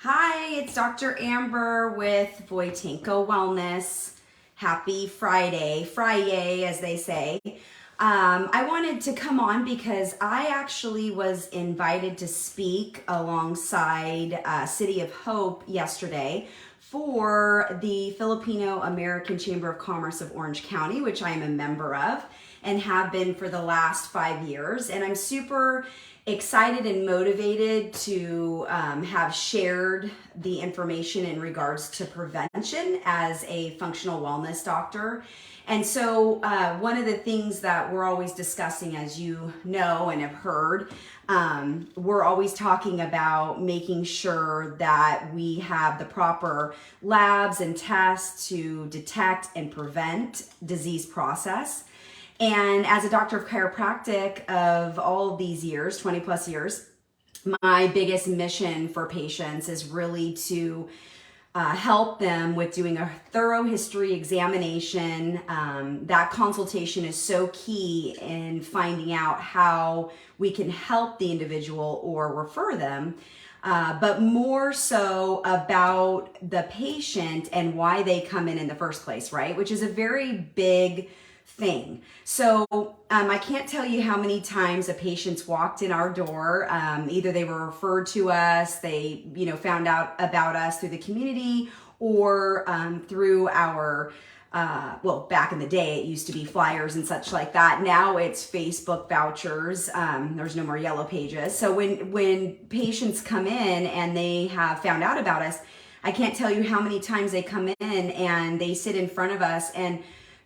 Hi, it's Dr. Amber with Voitenko Wellness. Happy Friday, as they say. I wanted to come on because I actually was invited to speak alongside City of Hope yesterday for the Filipino American Chamber of Commerce of Orange County, which I am a member of and have been for the last 5 years. And I'm super excited and motivated to have shared the information in regards to prevention as a functional wellness doctor. And so one of the things that we're always discussing, as you know and have heard, we're always talking about making sure that we have the proper labs and tests to detect and prevent disease process. And as a doctor of chiropractic of all of these years, 20 plus years, my biggest mission for patients is really to help them with doing a thorough history examination. That consultation is so key in finding out how we can help the individual or refer them, but more so about the patient and why they come in the first place, right? Which is a very big thing. So I can't tell you how many times a patient's walked in our door. Either they were referred to us, they found out about us through the community, or through our well, back in the day it used to be flyers and such like that. Now it's Facebook vouchers. There's no more yellow pages. So when patients come in and they have found out about us, I can't tell you how many times they come in and they sit in front of us, and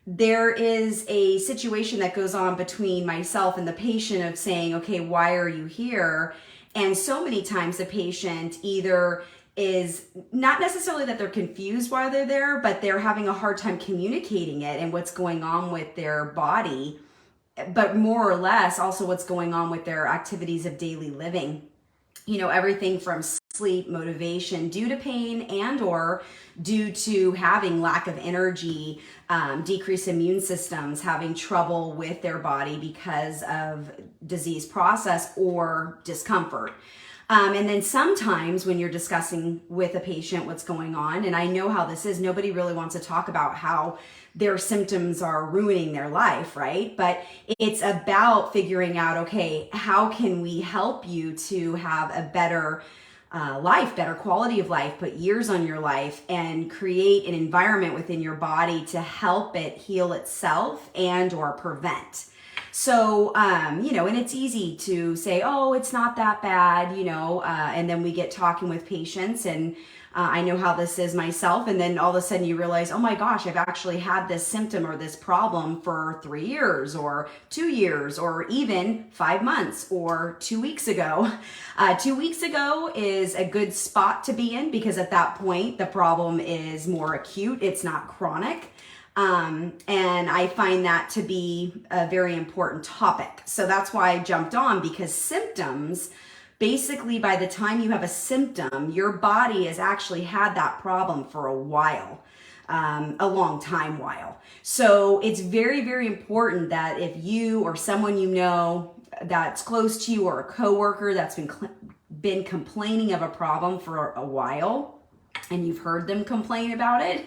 there is a situation that goes on between myself and the patient of saying, okay, why are you here? And so many times the patient either is not necessarily that they're confused why they're there, but they're having a hard time communicating it and what's going on with their body, but more or less also what's going on with their activities of daily living. Everything from sleep, motivation due to pain and or due to having lack of energy, decreased immune systems, having trouble with their body because of disease process or discomfort. And then sometimes when you're discussing with a patient what's going on, and I know how this is, nobody really wants to talk about how their symptoms are ruining their life, right? But it's about figuring out, okay, how can we help you to have a better life, better quality of life, put years on your life, and create an environment within your body to help it heal itself and or prevent. So, and it's easy to say, oh, it's not that bad, and then we get talking with patients, and I know how this is myself, and then all of a sudden you realize, oh my gosh, I've actually had this symptom or this problem for 3 years or 2 years or even 5 months or 2 weeks ago. 2 weeks ago is a good spot to be in because at that point the problem is more acute, it's not chronic. And I find that to be a very important topic. So that's why I jumped on, because symptoms, basically by the time you have a symptom, your body has actually had that problem for a while, a long time while. So it's very, very important that if you or someone you know that's close to you or a coworker that's been complaining of a problem for a while, and you've heard them complain about it,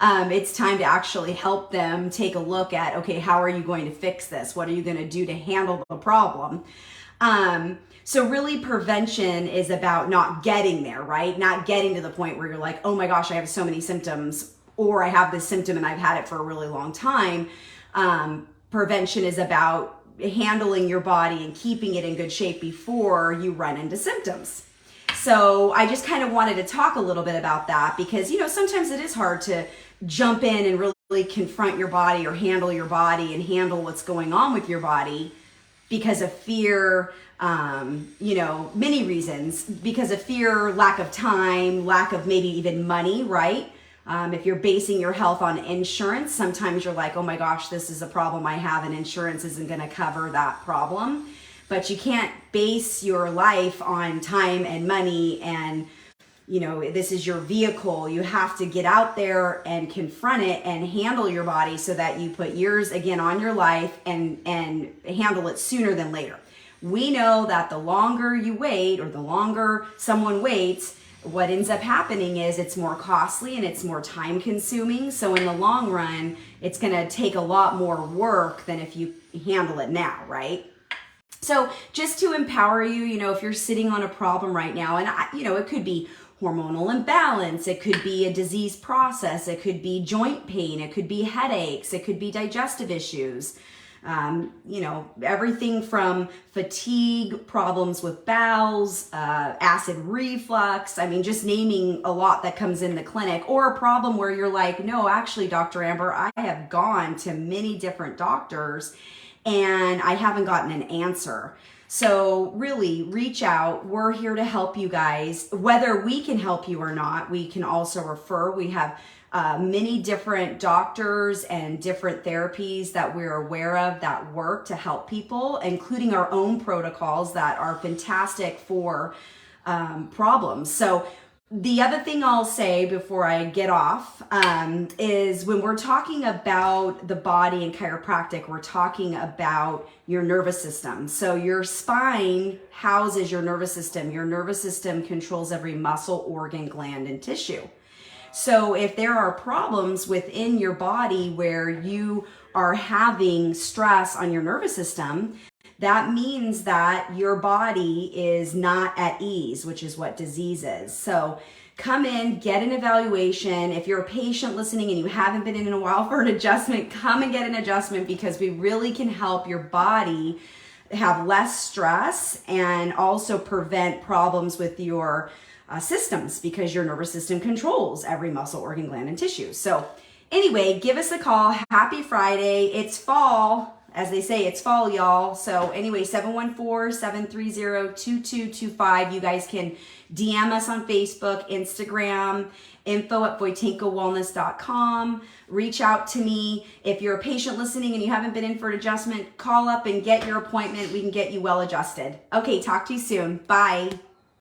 it's time to actually help them take a look at, okay, how are you going to fix this? What are you going to do to handle the problem? So really prevention is about not getting there, right? Not getting to the point where you're like, oh my gosh, I have so many symptoms, or I have this symptom and I've had it for a really long time. Prevention is about handling your body and keeping it in good shape before you run into symptoms. So I just kind of wanted to talk a little bit about that because, sometimes it is hard to jump in and really confront your body or handle your body and handle what's going on with your body because of fear, many reasons, because of fear, lack of time, lack of maybe even money, right? If you're basing your health on insurance, sometimes you're like, oh my gosh, this is a problem I have and insurance isn't going to cover that problem. But you can't base your life on time and money and, this is your vehicle. You have to get out there and confront it and handle your body so that you put years again on your life and handle it sooner than later. We know that the longer you wait or the longer someone waits, what ends up happening is it's more costly and it's more time consuming. So in the long run, it's going to take a lot more work than if you handle it now, right? So just to empower you, if you're sitting on a problem right now, and it could be hormonal imbalance, it could be a disease process, it could be joint pain, it could be headaches, it could be digestive issues, everything from fatigue, problems with bowels, acid reflux. I mean, just naming a lot that comes in the clinic, or a problem where you're like, no, actually, Dr. Amber, I have gone to many different doctors and I haven't gotten an answer. So really reach out. We're here to help you guys. Whether we can help you or not, we can also refer. We have many different doctors and different therapies that we're aware of that work to help people, including our own protocols that are fantastic for problems. So the other thing I'll say before I get off is when we're talking about the body and chiropractic, we're talking about your nervous system. So your spine houses your nervous system. Your nervous system controls every muscle, organ, gland, and tissue. So if there are problems within your body where you are having stress on your nervous system, that means that your body is not at ease, which is what disease is. So come in, get an evaluation. If you're a patient listening and you haven't been in a while for an adjustment, come and get an adjustment, because we really can help your body have less stress and also prevent problems with your systems, because your nervous system controls every muscle, organ, gland, and tissue. So anyway, give us a call. Happy Friday. It's fall. As they say, it's fall, y'all. So anyway, 714-730-2225. You guys can DM us on Facebook, Instagram, info@voitenkowellness.com. Reach out to me. If you're a patient listening and you haven't been in for an adjustment, call up and get your appointment. We can get you well adjusted. Okay, talk to you soon. Bye.